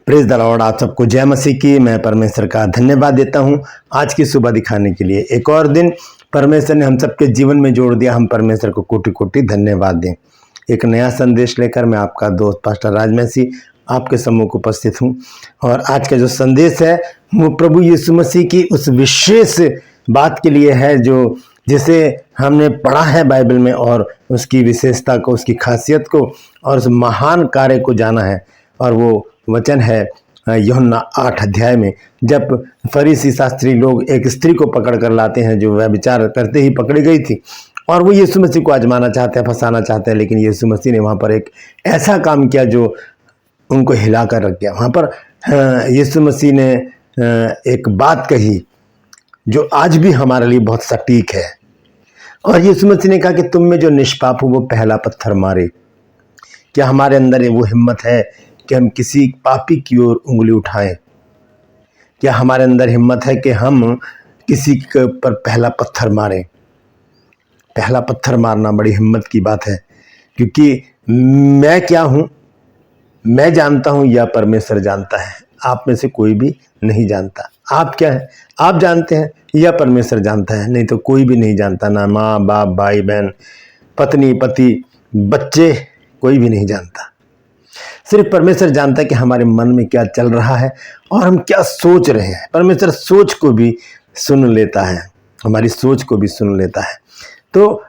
Praise the Lord. आप सबको जय मसीह की। मैं परमेश्वर का धन्यवाद देता हूं आज की सुबह दिखाने के लिए। एक और दिन परमेश्वर ने हम सबके जीवन में जोड़ दिया। हम परमेश्वर को कोटि कोटि धन्यवाद दें। एक नया संदेश लेकर मैं आपका दोस्त पास्टर राजमसी आपके सम्मुख उपस्थित हूं। और आज का जो संदेश है वो प्रभु यीशु मसीह की उस विशेष बात के लिए है जो जिसे हमने पढ़ा है बाइबल में, और उसकी विशेषता को, उसकी खासियत को और उस महान कार्य को जाना है। और वो वचन है यूहन्ना 8 अध्याय में, जब फरीसी शास्त्री लोग एक स्त्री को पकड़ कर लाते हैं जो व्यभिचार करते ही पकड़ी गई थी, और वो यीशु मसीह को आजमाना चाहते हैं, फंसाना चाहते हैं। लेकिन यीशु मसीह ने वहाँ पर एक ऐसा काम किया जो उनको हिला कर रख गया। वहाँ पर यीशु मसीह ने एक बात कही जो आज भी हमारे लिए बहुत सटीक है। और यीशु मसीह ने कहा कि तुम में जो निष्पाप हो वो पहला पत्थर मारे। क्या हमारे अंदर वो हिम्मत है कि हम किसी पापी की ओर उंगली उठाएं? क्या हमारे अंदर हिम्मत है कि हम किसी के पर पहला पत्थर मारें? पहला पत्थर मारना बड़ी हिम्मत की बात है, क्योंकि मैं क्या हूं मैं जानता हूं या परमेश्वर जानता है। आप में से कोई भी नहीं जानता। आप क्या है आप जानते हैं या परमेश्वर जानता है? नहीं तो कोई भी नहीं जानता, ना माँ बाप, भाई बहन, पत्नी पति, बच्चे, कोई भी नहीं जानता। सिर्फ परमेश्वर जानता है कि हमारे मन में क्या चल रहा है और हम क्या सोच रहे हैं। परमेश्वर सोच को भी सुन लेता है, हमारी सोच को भी सुन लेता है। तो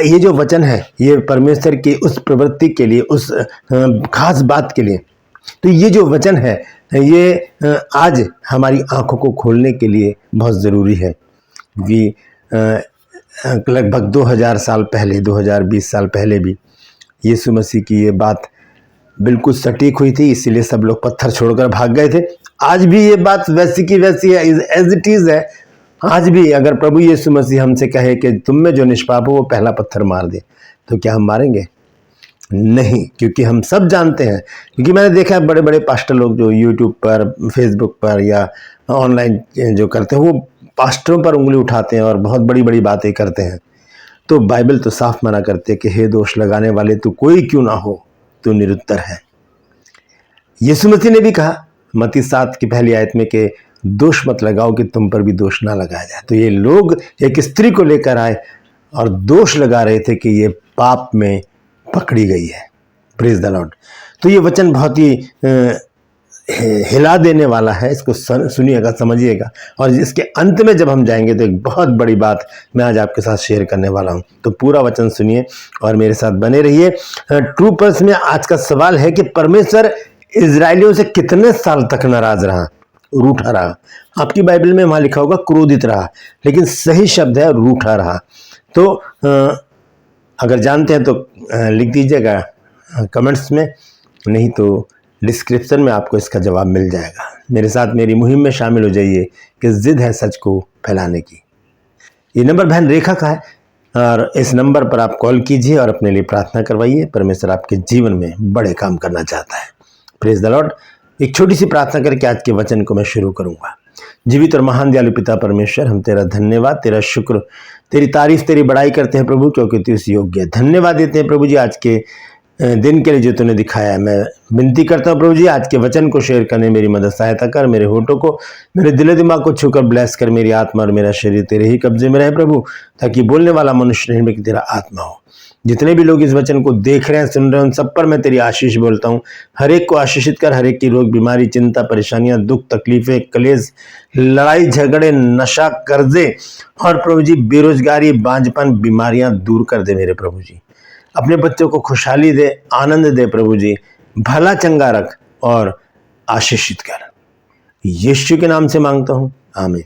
ये जो वचन है ये परमेश्वर की उस प्रवृत्ति के लिए, उस खास बात के लिए। तो ये जो वचन है ये आज हमारी आंखों को खोलने के लिए बहुत ज़रूरी है, कि लगभग 2000 साल पहले, 2020 साल पहले भी यीशु मसीह की ये बात बिल्कुल सटीक हुई थी, इसीलिए सब लोग पत्थर छोड़कर भाग गए थे। आज भी ये बात वैसी की वैसी है, एज इट इज़ है। आज भी अगर प्रभु यीशु मसीह हमसे कहे कि तुम में जो निष्पाप हो वो पहला पत्थर मार दे, तो क्या हम मारेंगे? नहीं, क्योंकि हम सब जानते हैं। क्योंकि मैंने देखा है बड़े बड़े पास्टर लोग जो यूट्यूब पर, फेसबुक पर या ऑनलाइन जो करते हैं, वो पास्टरों पर उंगली उठाते हैं और बहुत बड़ी बड़ी बातें करते हैं। तो बाइबल तो साफ मना करते हैं कि हे दोष लगाने वाले, तू कोई क्यों ना हो, तू निरुत्तर है। यीशु मसीह ने भी कहा मत्ती 7 की पहली आयत में कि दोष मत लगाओ कि तुम पर भी दोष ना लगाया जाए। तो ये लोग एक स्त्री को लेकर आए और दोष लगा रहे थे कि ये पाप में पकड़ी गई है। Praise the Lord. तो ये वचन बहुत ही हिला देने वाला है। इसको सुनिएगा, समझिएगा, और इसके अंत में जब हम जाएंगे तो एक बहुत बड़ी बात मैं आज आपके साथ शेयर करने वाला हूं। तो पूरा वचन सुनिए और मेरे साथ बने रहिए। ट्रू पर्स में आज का सवाल है कि परमेश्वर इजरायलियों से कितने साल तक नाराज रहा, रूठा रहा? आपकी बाइबल में वहां लिखा होगा क्रोधित रहा, लेकिन सही शब्द है रूठा रहा। तो अगर जानते हैं तो लिख दीजिएगा कमेंट्स में, नहीं तो डिस्क्रिप्शन में आपको इसका जवाब मिल जाएगा। मेरे साथ मेरी मुहिम में शामिल हो जाइए कि जिद है सच को फैलाने की। ये नंबर बहन रेखा का है और इस नंबर पर आप कॉल कीजिए और अपने लिए प्रार्थना करवाइए। परमेश्वर आपके जीवन में बड़े काम करना चाहता है। Praise the Lord. एक छोटी सी प्रार्थना करके आज के वचन को मैं शुरू करूंगा। जीवित और महान दयालु पिता परमेश्वर, हम तेरा धन्यवाद, तेरा शुक्र, तेरी तारीफ, तेरी बड़ाई करते हैं प्रभु, क्योंकि तू इस योग्य है। धन्यवाद देते हैं प्रभु जी आज के दिन के लिए जो तूने दिखाया है। मैं विनती करता हूँ प्रभु जी, आज के वचन को शेयर करने मेरी मदद सहायता कर। मेरे होठों को, मेरे दिल दिमाग को छूकर ब्लेस कर। मेरी आत्मा और मेरा शरीर तेरे ही कब्जे में रहे प्रभु, ताकि बोलने वाला मनुष्य नहीं बल्कि तेरा आत्मा हो। जितने भी लोग इस वचन को देख रहे हैं, सुन रहे हैं, उन सब पर मैं तेरी आशीष बोलता हूँ। हर एक को आशीषित कर। हर एक की रोग, बीमारी, चिंता, परेशानियां, दुख, तकलीफें, कलेश, लड़ाई झगड़े, नशा, कर्जे और प्रभु जी बेरोजगारी, बांझपन, बीमारियां दूर कर दे मेरे प्रभु जी। अपने बच्चों को खुशहाली दे, आनंद दे प्रभु जी। भला चंगा रख और आशीषित कर। यीशु के नाम से मांगता हूँ, आमीन।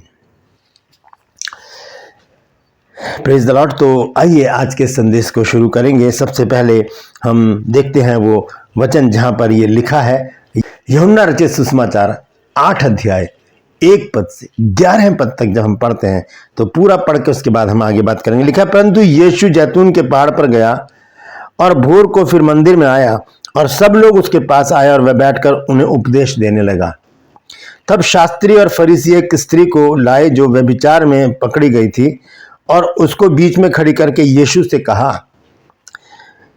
Praise the Lord. तो आइए आज के संदेश को शुरू करेंगे। सबसे पहले हम देखते हैं वो वचन जहां पर ये लिखा है, यूहन्ना रचित सुसमाचार 8 अध्याय 1 पद से 11 पद तक जब हम पढ़ते हैं तो पूरा पढ़ के उसके बाद हम आगे बात करेंगे। लिखा है, परंतु यीशु जैतून के पहाड़ पर गया और भोर को फिर मंदिर में आया और सब लोग उसके पास आए और वह बैठकर उन्हें उपदेश देने लगा। तब शास्त्री और फरीसी एक स्त्री को लाए जो व्यभिचार में पकड़ी गई थी, और उसको बीच में खड़ी करके यीशु से कहा,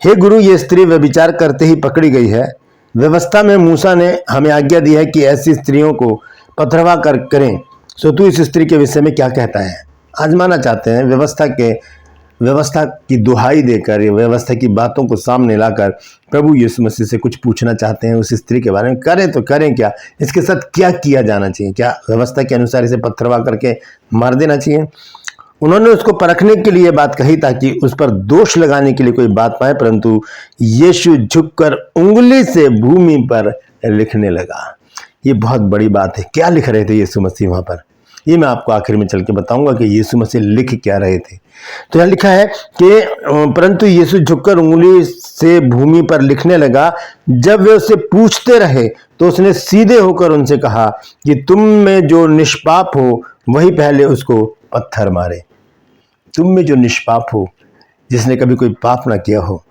हे गुरु, ये स्त्री व्यभिचार करते ही पकड़ी गई है, व्यवस्था में मूसा ने हमें आज्ञा दी है कि ऐसी स्त्रियों को पथरवा कर करें। सो तू इस स्त्री के विषय में क्या कहता है? आजमाना चाहते हैं व्यवस्था की दुहाई देकर, ये व्यवस्था की बातों को सामने लाकर प्रभु यीशु मसीह से कुछ पूछना चाहते हैं उस स्त्री के बारे में। करें तो करें क्या, इसके साथ क्या किया जाना चाहिए? क्या व्यवस्था के अनुसार इसे पथरवा करके मार देना चाहिए? उन्होंने उसको परखने के लिए बात कही ताकि उस पर दोष लगाने के लिए कोई बात पाए, परंतु यीशु झुककर उंगली से भूमि पर लिखने लगा। ये बहुत बड़ी बात है। क्या लिख रहे थे यीशु मसीह वहां पर? ये मैं आपको आखिर में चल के बताऊंगा कि यीशु मसीह लिख क्या रहे थे। तो यह लिखा है कि परंतु यीशु झुककर उंगली से भूमि पर लिखने लगा। जब वे उससे पूछते रहे तो उसने सीधे होकर उनसे कहा कि तुम में जो निष्पाप हो वही पहले उसको पत्थर मारे। तुम में जो निष्पाप हो, जिसने कभी कोई पाप ना किया हो,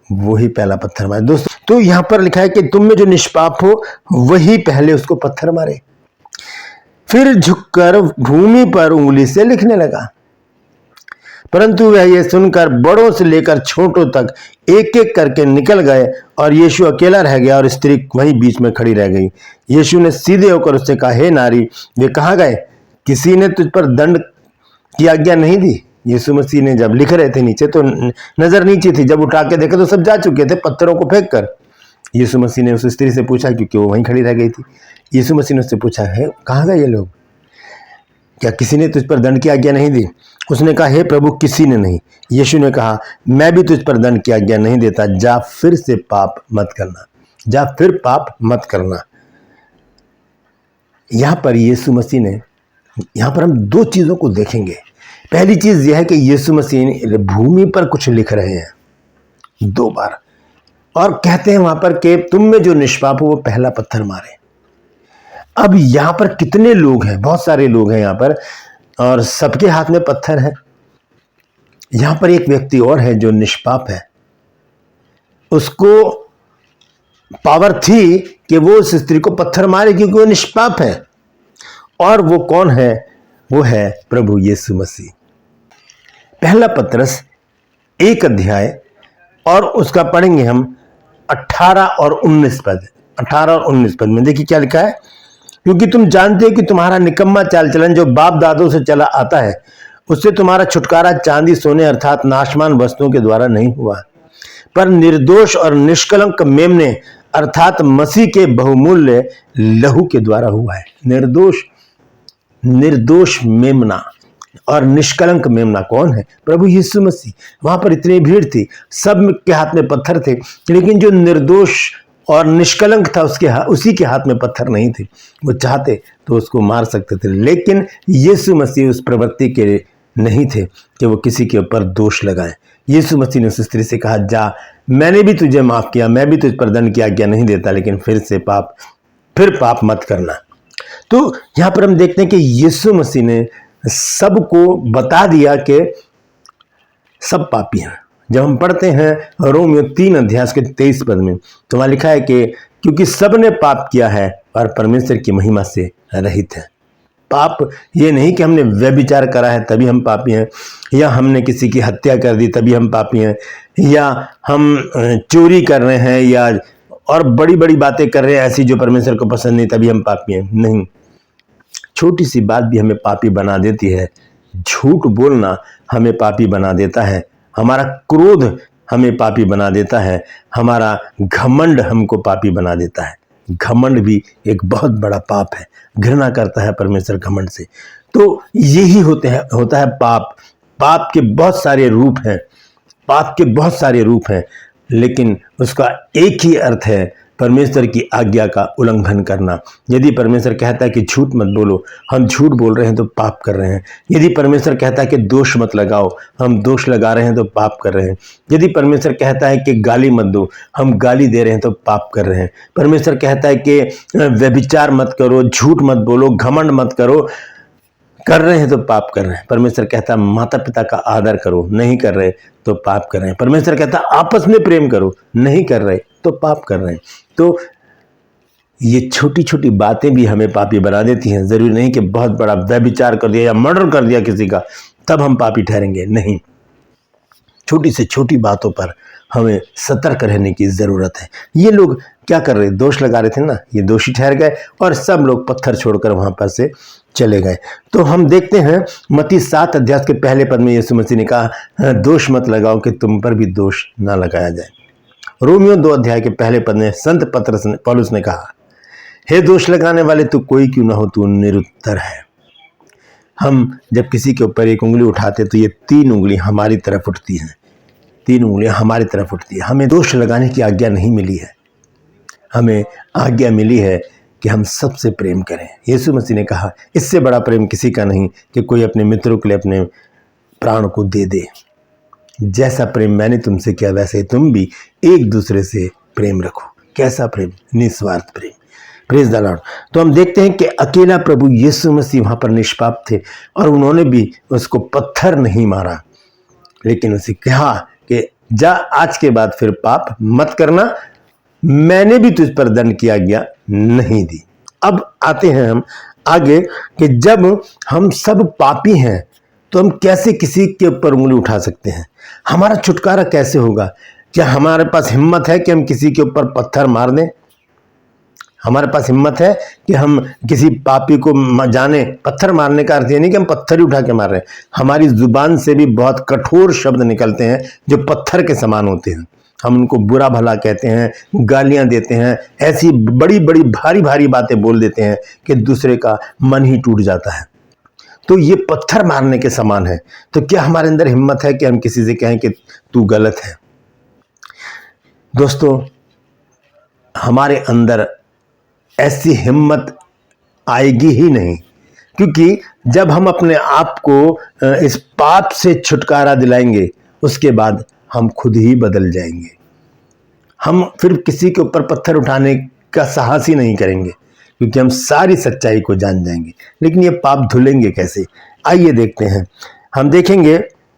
वही पहला पत्थर मारे। दोस्तों, तो यहां पर लिखा है कि तुम में जो निष्पाप हो वही पहले उसको पत्थर मारे। फिर झुककर भूमि पर उंगली से लिखने लगा। परंतु वह यह सुनकर बड़ों से लेकर छोटों तक एक एक करके निकल गए और यीशु अकेला रह गया और स्त्री वहीं बीच में खड़ी रह गई। यीशु ने सीधे होकर उससे कहा, हे नारी, वे कहाँ गए? किसी ने तुझ पर दंड की आज्ञा नहीं दी? यीशु मसीह ने जब लिख रहे थे नीचे तो नजर नीचे थी, जब उठा के देखा तो सब जा चुके थे पत्थरों को फेंक कर। यीशु मसीह ने उस स्त्री से पूछा, क्योंकि वो वहीं खड़ी रह गई थी। यीशु मसीह ने उससे पूछा, है कहाँ गए ये लोग? क्या किसी ने तुझ पर दंड की आज्ञा नहीं दी? उसने कहा, हे प्रभु, किसी ने नहीं। यीशु ने कहा, मैं भी तुझ पर दंड की आज्ञा नहीं देता, जा फिर से पाप मत करना। जा फिर पाप मत करना। यहां पर यीशु मसीह ने, यहां पर हम दो चीजों को देखेंगे। पहली चीज यह है कि यीशु मसीह भूमि पर कुछ लिख रहे हैं 2 बार, और कहते हैं वहां पर कि तुम में जो निष्पाप हो वो पहला पत्थर मारे। अब यहां पर कितने लोग हैं? बहुत सारे लोग हैं यहां पर, और सबके हाथ में पत्थर है। यहां पर एक व्यक्ति और है जो निष्पाप है। उसको पावर थी कि वो उस स्त्री को पत्थर मारे क्योंकि वो निष्पाप है। और वो कौन है? वो है प्रभु यीशु मसीह। पहला पत्रस 1 अध्याय और उसका पढ़ेंगे हम 18 और 19 पद। 18 और 19 पद में देखिए क्या लिखा है। क्योंकि तुम जानते हो कि तुम्हारा निकम्मा चाल चलन जो बाप दादों से चला आता है, उससे तुम्हारा छुटकारा चांदी सोने अर्थात नाशमान वस्तुओं के द्वारा नहीं हुआ, पर निर्दोष और निष्कलंक मेमने अर्थात मसीह के बहुमूल्य लहू के द्वारा हुआ है। निर्दोष मेमना और निष्कलंक मेमना कौन है? प्रभु यीशु मसीह। वहां पर इतनी भीड़ थी, सब के हाथ में पत्थर थे, लेकिन जो निर्दोष और निष्कलंक था उसी के हाथ में पत्थर नहीं थे। वो चाहते तो उसको मार सकते थे, लेकिन यीशु मसीह उस प्रवृत्ति के नहीं थे कि वो किसी के ऊपर दोष लगाएं। यीशु मसीह ने उस स्त्री से कहा, जा, मैंने भी तुझे माफ किया, मैं भी तुझ पर दंड की आज्ञा नहीं देता, लेकिन फिर पाप मत करना। तो यहां पर हम देखते हैं कि यीशु मसीह ने सबको बता दिया कि सब पापी हैं। जब हम पढ़ते हैं रोमियो 3 अध्याय के 23 पद में, तो वहां लिखा है कि क्योंकि सबने पाप किया है और परमेश्वर की महिमा से रहित है। पाप ये नहीं कि हमने व्यभिचार करा है तभी हम पापी हैं, या हमने किसी की हत्या कर दी तभी हम पापी हैं, या हम चोरी कर रहे हैं या और बड़ी बड़ी बातें कर रहे हैं ऐसी जो परमेश्वर को पसंद नहीं, तभी हम पापी हैं। नहीं, छोटी सी बात भी हमें पापी बना देती है। झूठ बोलना हमें पापी बना देता है, हमारा क्रोध हमें पापी बना देता है, हमारा घमंड हमको पापी बना देता है। घमंड भी एक बहुत बड़ा पाप है, घृणा करता है परमेश्वर घमंड से। तो यही होता है पाप। पाप के बहुत सारे रूप हैं, लेकिन उसका एक ही अर्थ है, परमेश्वर की आज्ञा का उल्लंघन करना। यदि परमेश्वर कहता है कि झूठ मत बोलो, हम झूठ बोल रहे हैं तो पाप कर रहे हैं। यदि परमेश्वर कहता है कि दोष मत लगाओ, हम दोष लगा रहे हैं तो पाप कर रहे हैं। यदि परमेश्वर कहता है कि गाली मत दो, हम गाली दे रहे हैं तो पाप कर रहे हैं। परमेश्वर कहता है कि व्यभिचार मत करो, झूठ मत बोलो, घमंड मत करो, कर रहे हैं तो पाप कर रहे हैं। परमेश्वर कहता है माता पिता का आदर करो, नहीं कर रहे तो पाप कर रहे हैं। परमेश्वर कहता है आपस में प्रेम करो, नहीं कर रहे तो पाप कर रहे हैं। तो ये छोटी छोटी बातें भी हमें पापी बना देती हैं। जरूरी नहीं कि बहुत बड़ा व्यभिचार कर दिया या मर्डर कर दिया किसी का तब हम पापी ठहरेंगे, नहीं। छोटी से छोटी बातों पर हमें सतर्क रहने की जरूरत है। ये लोग क्या कर रहे, दोष लगा रहे थे ना, ये दोषी ठहर गए और सब लोग पत्थर छोड़कर वहां पर से चले गए। तो हम देखते हैं मत्ती 7 अध्याय के पहले पद में यीशु मसीह ने कहा, दोष मत लगाओ कि तुम पर भी दोष ना लगाया जाए। रोमियो 2 अध्याय के पहले पद में संत पौलुस ने कहा, हे दोष लगाने वाले तू कोई क्यों ना हो, तू निरुत्तर है। हम जब किसी के ऊपर एक उंगली उठाते तो ये 3 उंगली हमारी तरफ उठती हैं, 3 उंगलियां हमारी तरफ उठती है। हमें दोष लगाने की आज्ञा नहीं मिली है, हमें आज्ञा मिली है कि हम सबसे प्रेम करें। यीशु मसीह ने कहा, इससे बड़ा प्रेम किसी का नहीं कि कोई अपने मित्रों के लिए अपने प्राण को दे दे। जैसा प्रेम मैंने तुमसे किया वैसे तुम भी एक दूसरे से प्रेम रखो। कैसा प्रेम? निस्वार्थ प्रेम। Praise the Lord. तो हम देखते हैं कि अकेला प्रभु यीशु मसीह वहां पर निष्पाप थे और उन्होंने भी उसको पत्थर नहीं मारा, लेकिन उसे कहा कि जा आज के बाद फिर पाप मत करना, मैंने भी तुझ पर दंड की आज्ञा नहीं दी। अब आते हैं हम आगे कि जब हम सब पापी हैं तो हम कैसे किसी के ऊपर उंगली उठा सकते हैं? हमारा छुटकारा कैसे होगा? क्या हमारे पास हिम्मत है कि हम किसी के ऊपर पत्थर मार दें? हमारे पास हिम्मत है कि हम किसी पापी को जाने? पत्थर मारने का अर्थ ये नहीं कि हम पत्थर ही उठा के मार रहे हैं। हमारी जुबान से भी बहुत कठोर शब्द निकलते हैं जो पत्थर के समान होते हैं। हम उनको बुरा भला कहते हैं, गालियां देते हैं, ऐसी बड़ी बड़ी भारी भारी बातें बोल देते हैं कि दूसरे का मन ही टूट जाता है। तो ये पत्थर मारने के समान है। तो क्या हमारे अंदर हिम्मत है कि हम किसी से कहें कि तू गलत है? दोस्तों, हमारे अंदर ऐसी हिम्मत आएगी ही नहीं, क्योंकि जब हम अपने आप को इस पाप से छुटकारा दिलाएंगे उसके बाद हम खुद ही बदल जाएंगे। हम फिर किसी के ऊपर पत्थर उठाने का साहस ही नहीं करेंगे, क्योंकि हम सारी सच्चाई को जान जाएंगे। लेकिन ये पाप धुलेंगे कैसे? आइए देखते हैं। हम देखेंगे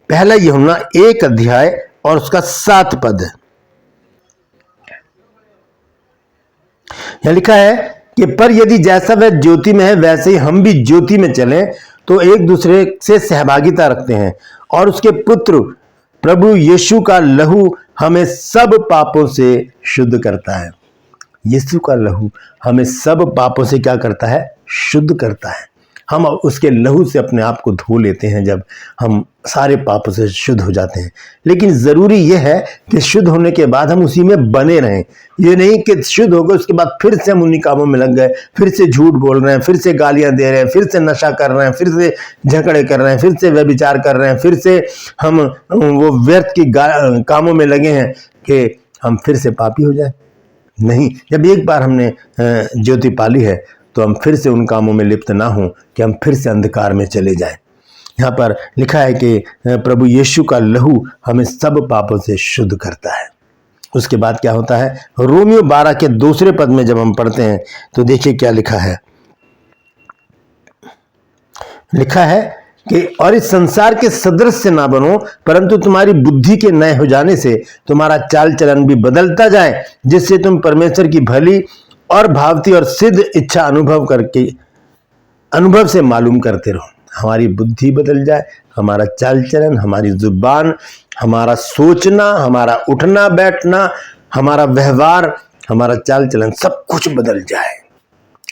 पहला यूहन्ना 1 अध्याय और उसका 7 पद। यह लिखा है कि पर यदि जैसा वह ज्योति में है वैसे ही हम भी ज्योति में चलें तो एक दूसरे से सहभागिता रखते हैं, और उसके पुत्र प्रभु यीशु का लहू हमें सब पापों से शुद्ध करता है। यीशु का लहू हमें सब पापों से क्या करता है? शुद्ध करता है। हम उसके लहू से अपने आप को धो लेते हैं, जब हम सारे पापों से शुद्ध हो जाते हैं। लेकिन ज़रूरी यह है कि शुद्ध होने के बाद हम उसी में बने रहें। ये नहीं कि शुद्ध हो गए उसके बाद फिर से हम उन्हीं कामों में लग गए, फिर से झूठ बोल रहे हैं, फिर से गालियां दे रहे हैं, फिर से नशा कर रहे हैं, फिर से झगड़े कर रहे हैं, फिर से व्यभिचार कर रहे हैं, फिर से हम वो व्यर्थ की कामों में लगे हैं कि हम फिर से पापी हो जाए। नहीं, जब एक बार हमने ज्योति पाली है तो हम फिर से उन कामों में लिप्त ना हों कि हम फिर से अंधकार में चले जाएं। यहाँ पर लिखा है कि प्रभु यीशु का लहू हमें सब पापों से शुद्ध करता है। उसके बाद क्या होता है? रोमियो 12 के दूसरे पद में जब हम पढ़ते हैं तो देखिए क्या लिखा है। लिखा है कि और इस संसार के सदृश ना बनो, परंतु तुम्हारी बुद्धि के नए हो जाने से तुम्हारा चाल चलन भी बदलता जाए, जिससे तुम परमेश्वर की भली और भावती और सिद्ध इच्छा अनुभव से मालूम करते रहो। हमारी बुद्धि बदल जाए, हमारा चाल चलन, हमारी जुबान, हमारा सोचना, हमारा उठना बैठना, हमारा व्यवहार, हमारा चाल चलन सब कुछ बदल जाए।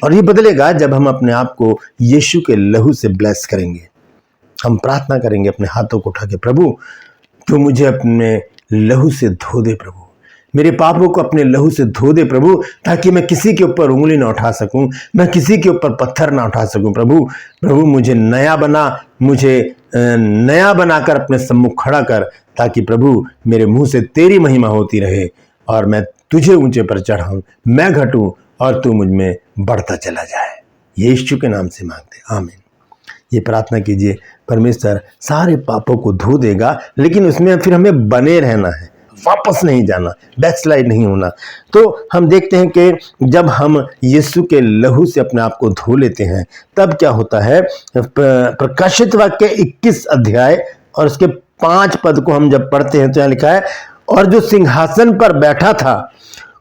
और ये बदलेगा जब हम अपने आप को यीशु के लहू से ब्लेस करेंगे। हम प्रार्थना करेंगे अपने हाथों को उठा के, प्रभु तू मुझे अपने लहू से धो दे, प्रभु मेरे पापों को अपने लहू से धो दे प्रभु, ताकि मैं किसी के ऊपर उंगली ना उठा सकूं, मैं किसी के ऊपर पत्थर ना उठा सकूं। प्रभु मुझे नया बना, मुझे नया बनाकर अपने सम्मुख खड़ा कर, ताकि प्रभु मेरे मुंह से तेरी महिमा होती रहे और मैं तुझे ऊंचे पर चढ़ाऊं, मैं घटूं और तू मुझ में बढ़ता चला जाए। यीशु के नाम से मांगते, आमीन। ये प्रार्थना कीजिए, परमेश्वर सारे पापों को धो देगा, लेकिन उसमें फिर हमें बने रहना है, वापस नहीं जाना, बैकस्लाइड नहीं होना। तो हम देखते हैं कि जब हम यीशु के लहू से अपने आप को धो लेते हैं तब क्या होता है? प्रकाशित वाक्य 21 अध्याय और उसके 5 पद को हम जब पढ़ते हैं तो यहाँ लिखा है, और जो सिंहासन पर बैठा था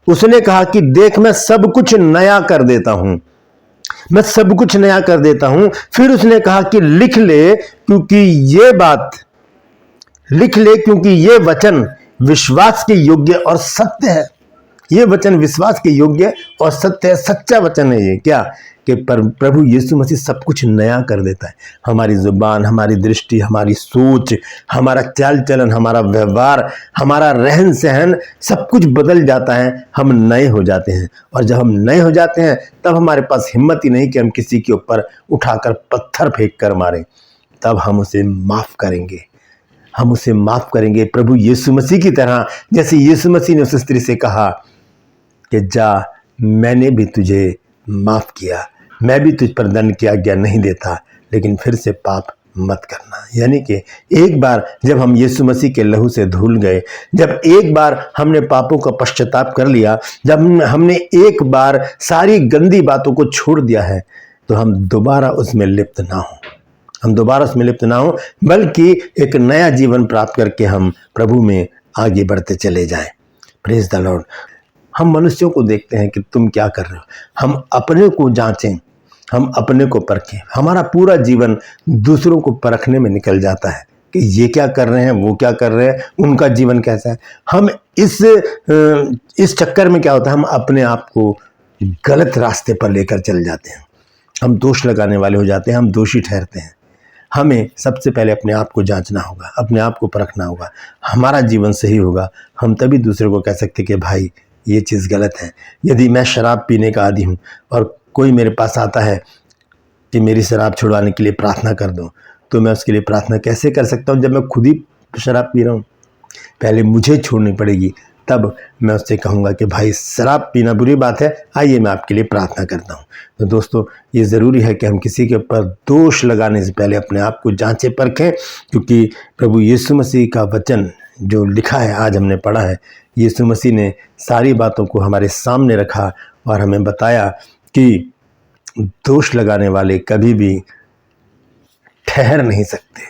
उसने कहा कि देख मैं सब कुछ नया कर देता हूं, मैं सब कुछ नया कर देता हूं। फिर उसने कहा कि लिख ले, क्योंकि ये वचन विश्वास के योग्य और सत्य है। ये वचन विश्वास के योग्य और सत्य है, सच्चा वचन है ये। क्या कि प्रभु यीशु मसीह सब कुछ नया कर देता है। हमारी जुबान, हमारी दृष्टि, हमारी सोच, हमारा चाल चलन, हमारा व्यवहार, हमारा रहन सहन, सब कुछ बदल जाता है। हम नए हो जाते हैं, और जब हम नए हो जाते हैं तब हमारे पास हिम्मत ही नहीं कि हम किसी के ऊपर उठाकर पत्थर फेंक कर मारें। तब हम उसे माफ करेंगे, हम उसे माफ करेंगे प्रभु यीशु मसीह की तरह। जैसे यीशु मसीह ने उस स्त्री से कहा कि जा, मैंने भी तुझे माफ किया, मैं भी तुझ पर दंड की आज्ञा नहीं देता, लेकिन फिर से पाप मत करना। यानी कि एक बार जब हम यीशु मसीह के लहू से धुल गए, जब एक बार हमने पापों का पश्चाताप कर लिया, जब हमने एक बार सारी गंदी बातों को छोड़ दिया है, तो हम दोबारा उसमें लिप्त ना हो, हम दोबारा उसमें लिप्त ना हो, बल्कि एक नया जीवन प्राप्त करके हम प्रभु में आगे बढ़ते चले जाएं। Praise the Lord. हम मनुष्यों को देखते हैं कि तुम क्या कर रहे हो, हम अपने को जांचें, हम अपने को परखें। हमारा पूरा जीवन दूसरों को परखने में निकल जाता है कि ये क्या कर रहे हैं, वो क्या कर रहे हैं, उनका जीवन कैसा है। हम इस चक्कर में क्या होता है, हम अपने आप को गलत रास्ते पर लेकर चल जाते हैं, हम दोष लगाने वाले हो जाते हैं, हम दोषी ठहरते हैं। हमें सबसे पहले अपने आप को जांचना होगा, अपने आप को परखना होगा, हमारा जीवन सही होगा, हम तभी दूसरे को कह सकते कि भाई ये चीज़ गलत है। यदि मैं शराब पीने का आदी हूँ और कोई मेरे पास आता है कि मेरी शराब छुड़वाने के लिए प्रार्थना कर दो, तो मैं उसके लिए प्रार्थना कैसे कर सकता हूँ जब मैं खुद ही शराब पी रहा हूँ? पहले मुझे छोड़नी पड़ेगी, तब मैं उससे कहूँगा कि भाई शराब पीना बुरी बात है, आइए मैं आपके लिए प्रार्थना करता हूँ। तो दोस्तों, ये ज़रूरी है कि हम किसी के ऊपर दोष लगाने से पहले अपने आप को जांचें परखें, क्योंकि प्रभु यीशु मसीह का वचन जो लिखा है, आज हमने पढ़ा है, यीशु मसीह ने सारी बातों को हमारे सामने रखा और हमें बताया कि दोष लगाने वाले कभी भी ठहर नहीं सकते,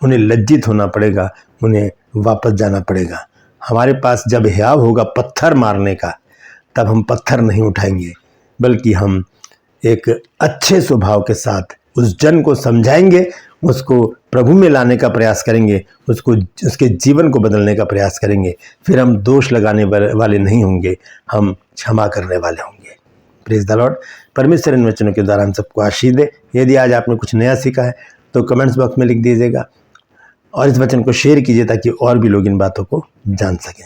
उन्हें लज्जित होना पड़ेगा, उन्हें वापस जाना पड़ेगा। हमारे पास जब हियाव होगा पत्थर मारने का, तब हम पत्थर नहीं उठाएंगे, बल्कि हम एक अच्छे स्वभाव के साथ उस जन को समझाएंगे, उसको प्रभु में लाने का प्रयास करेंगे, उसको उसके जीवन को बदलने का प्रयास करेंगे। फिर हम दोष लगाने वाले नहीं होंगे, हम क्षमा करने वाले होंगे। Praise the Lord. परमेश्वर इन वचनों के द्वारा हम सबको आशीष दे। यदि आज आपने कुछ नया सीखा है तो कमेंट्स बॉक्स में लिख दीजिएगा और इस वचन को शेयर कीजिए ताकि और भी लोग इन बातों को जान सकें।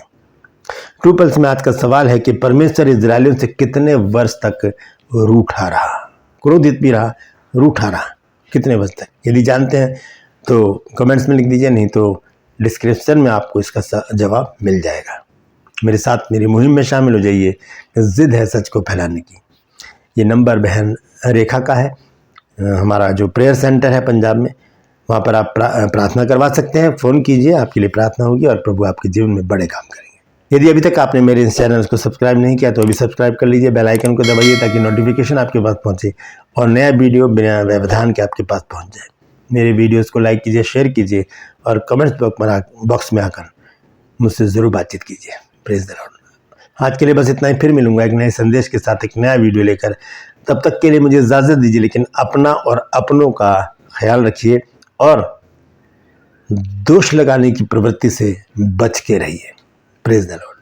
ट्रू पल्स में आज का सवाल है कि परमेश्वर इजरायलियों से कितने वर्ष तक रूठा रहा, क्रोधित भी रहा, रूठा रहा, कितने वर्ष तक? यदि जानते हैं तो कमेंट्स में लिख दीजिए, नहीं तो डिस्क्रिप्शन में आपको इसका जवाब मिल जाएगा। मेरे साथ मेरी मुहिम में शामिल हो जाइए, जिद है सच को फैलाने की। ये नंबर बहन रेखा का है, हमारा जो प्रेयर सेंटर है पंजाब में, वहाँ पर आप प्रार्थना करवा सकते हैं। फ़ोन कीजिए, आपके लिए प्रार्थना होगी और प्रभु आपके जीवन में बड़े काम करेंगे। यदि अभी तक आपने मेरे इस चैनल को सब्सक्राइब नहीं किया तो अभी सब्सक्राइब कर लीजिए, बेल आइकन को दबाइए ताकि नोटिफिकेशन आपके पास पहुँचे और नया वीडियो बिना व्यवधान के आपके पास पहुँच जाए। मेरे वीडियोज़ को लाइक कीजिए, शेयर कीजिए और कमेंट्स बॉक्स में आकर मुझसे ज़रूर बातचीत कीजिए। Praise the Lord. आज के लिए बस इतना ही, फिर मिलूंगा एक नए संदेश के साथ, एक नया वीडियो लेकर। तब तक के लिए मुझे इजाज़त दीजिए, लेकिन अपना और अपनों का ख्याल रखिए और दोष लगाने की प्रवृत्ति से बच के रहिए। Praise the Lord.